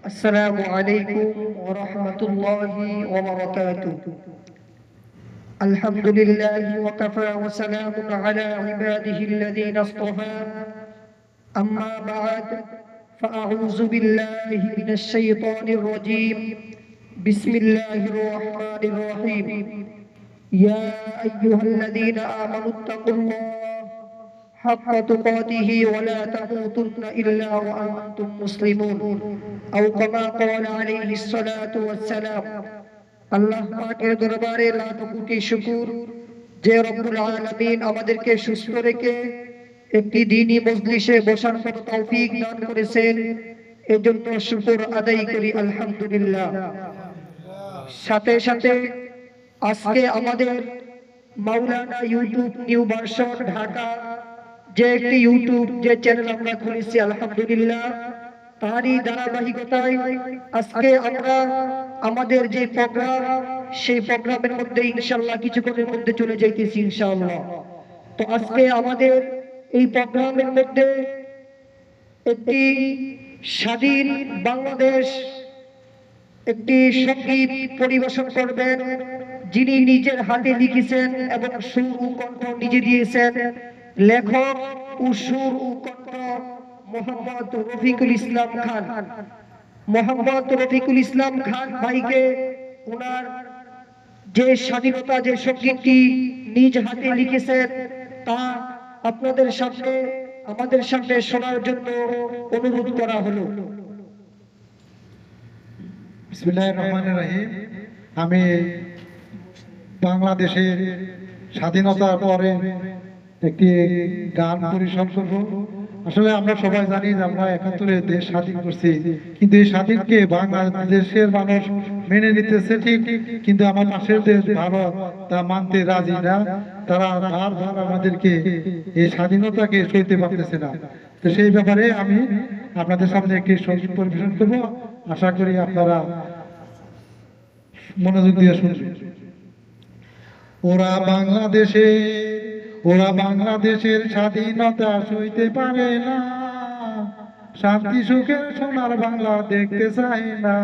السلام عليكم ورحمة الله وبركاته. الحمد لله وكفى وسلام على عباده الذين اصطفى. أما بعد فأعوذ بالله من الشيطان الرجيم. بسم الله الرحمن الرحيم. يا أيها الذين آمنوا اتقوا الله حق تقاته ولا تموتن إلا وأنتم مسلمون أو كما قال عليه الصلاة والسلام. আল্লাহ পাকের দরবারে লাখ কোটি শুকর যে রব্বুল আলামিন আমাদেরকে সুস্থ রেখে একটি দ্বীনি মজলিসে বসার মতো তৌফিক দান করেছেন, এজন্য শুকর আদায় করি আলহামদুলিল্লাহ। সাথে সাথে আজকে আমাদের মাওলানা ইউটিউব নিউ ভার্সন ঢাকা যে একটি ইউটিউব যে চ্যানেল আমরা খুলেছি আলহামদুলিল্লাহ, তারই ধারাবাহিকতায় আজকে আমরা আমাদের যে প্রোগ্রাম সেই প্রোগ্রামের মধ্যে ইনশাআল্লাহ কিছুক্ষণের মধ্যে চলে যাইতেছি ইনশাআল্লাহ। তো আজকে আমাদের এই প্রোগ্রামের মধ্যে একটি স্বাধীন বাংলাদেশ একটি সঙ্গীত পরিবেশন করবেন, যিনি নিজের হাতে লিখেছেন এবং সুর ও কণ্ঠ নিজে দিয়েছেন। লেখক ও সুর ও কণ্ঠ মোহাম্মদ রফিকুল ইসলাম খান। মোহাম্মদ রফিকুল ইসলাম খান ভাইকে ওনার যে স্বাধীনতা যে সঙ্গীতটি নিজ হাতে লিখেছেন তা আপনাদের সামনে আমাদের সামনে শোনার জন্য অনুরোধ করা হলো। বিসমিল্লাহির রহমানির রহিম। আমি বাংলাদেশের স্বাধীনতার পরে একটি গান পরিবেশন করব। আসলে আমরা সবাই জানি যে আমরা ৭১-এ দেশ স্বাধীন করছি, কিন্তু এই স্বাধীনকে বাংলাদেশের মানুষ মেনে নিতেছে ঠিক, কিন্তু আমার পাশের দেশ ভারত তা মানতে রাজি না। তারা বারবার আমাদেরকে এই স্বাধীনতাকে সইতে পারতেছে না। তো সেই ব্যাপারে আমি আপনাদের সামনে একটি সঙ্গীত পরিবেশন করব। আশা করি আপনারা মনোযোগ দিয়ে শুনবেন। ওরা বাংলাদেশের স্বাধীনতা সইতে পারে না, শান্তি সুখের সোনার বাংলা দেখতে চায় না।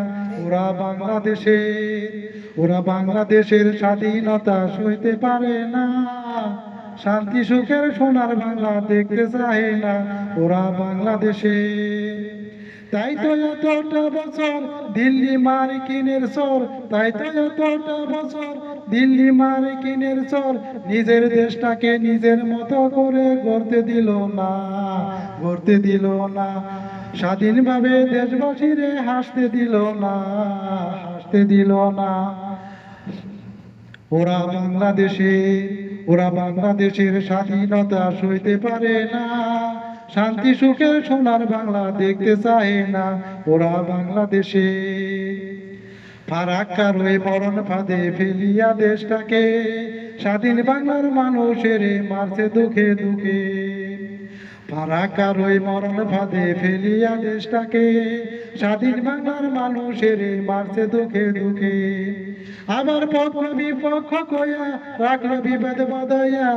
ওরা বাংলাদেশের স্বাধীনতা সইতে পারে না, শান্তি সুখের সোনার বাংলা দেখতে চায় না। ওরা বাংলাদেশে তাই তো এতটা বছর দিল্লি মার্কিনের চর, তাই তো এতটা বছর দিল্লি মার্কিনের চর নিজের দেশটাকে নিজের মতো করে গড়তে দিল না। স্বাধীনভাবে দেশবাসীরে হাসতে দিল না। ওরা বাংলাদেশের স্বাধীনতা সইতে পারে না, শান্তি সুখের সোনার বাংলা দেখতে চায় না। ওরা বাংলাদেশে ফারাক্কার ওই মরণ ফাঁদে ফেলিয়া দেশটাকে স্বাধীন বাংলার মানুষের মারছে দুঃখে দুঃখে। ফারাক্কার ওই মরণ ফাঁদে ফেলিয়া দেশটাকে স্বাধীন বাংলার মানুষের মারছে দুঃখে দুঃখে। আবার পক্ষ বিপক্ষ কয়া রাখলো বিবাদ বাঁধাইয়া,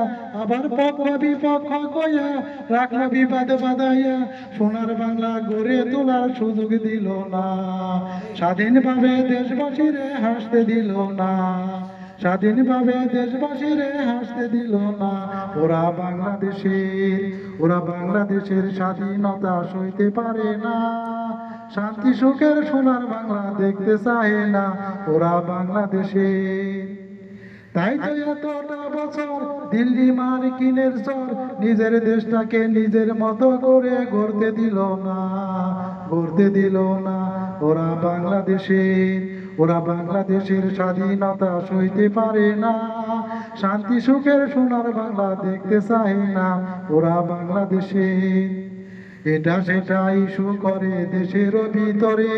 আবার পক্ষ বিপক্ষ কয়া রাখলো বিবাদ বাঁধাইয়া। সোনার বাংলা গড়ে তোলার সুযোগ দিল না, স্বাধীনভাবে দেশবাসীরে হাসতে দিল না। স্বাধীনভাবে দেশবাসীরে হাসতে দিল না। ওরা বাংলাদেশের স্বাধীনতা সইতে পারে না, শান্তি সুখের সোনার বাংলা দেখতে চায় না। ওরা বাংলাদেশে তাই তো এতটা বছর দিল্লি মার্কিনের চর নিজের দেশটাকে নিজের মতো করে গড়তে দিল না। ওরা বাংলাদেশের স্বাধীনতা সইতে পারে না, শান্তি সুখের সোনার বাংলা দেখতে চায় না। ওরা বাংলাদেশে এটা সেটা ইস্যু করে দেশের ভিতরে,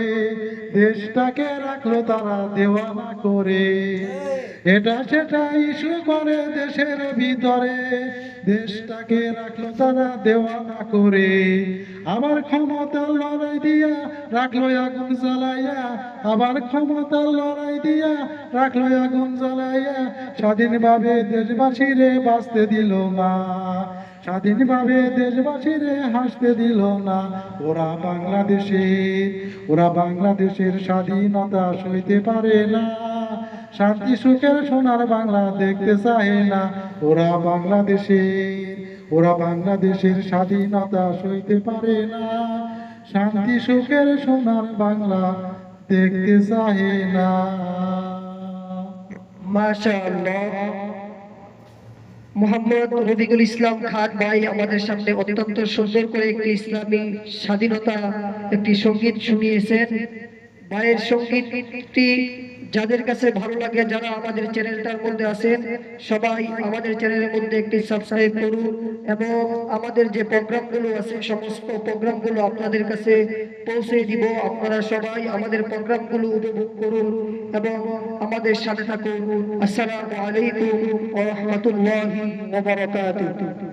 দেশটাকে রাখলো তারা দেওয়ানা করে। এটা সেটা ইস্যু করে দেশের ভিতরে, দেশটাকে রাখলো তারা দেওয়ানা করে। আবার ক্ষমতার লড়াই দিয়া রাখলো আগুন জ্বালাইয়া, আবার ক্ষমতার লড়াই দিয়া রাখলো আগুন জ্বালাইয়া। স্বাধীনভাবে দেশবাসীরে বাঁচতে দিল না, স্বাধীনভাবে দেশবাসীরে হাসতে দিল না। ওরা বাংলাদেশের স্বাধীনতা সইতে পারে না। শান্তি সুখের সোনার বাংলা দেখতে চায় না। ওরা বাংলাদেশের স্বাধীনতা সইতে পারে না। শান্তি সুখের সোনার বাংলা দেখতে চায় না। মাশাআল্লাহ। মোহাম্মদ রফিকুল ইসলাম খান ভাই আমাদের সামনে অত্যন্ত সুন্দর করে একটি ইসলামী স্বাধীনতা একটি সঙ্গীত শুনিয়েছেন। ভাইয়ের সঙ্গীতটি যাদের কাছে ভালো লাগে, যারা আমাদের চ্যানেলটার মধ্যে আছেন, সবাই আমাদের চ্যানেলের মধ্যে একটি সাবস্ক্রাইব করুন এবং আমাদের যে প্রোগ্রামগুলো আছে সমস্ত প্রোগ্রামগুলো আপনাদের কাছে পৌঁছে দিব। আপনারা সবাই আমাদের প্রোগ্রামগুলো উপভোগ করুন এবং আমাদের সাথে থাকুন। আসসালামু আলাইকুম ওয়া রাহমাতুল্লাহি ওয়া বারাকাতুহু।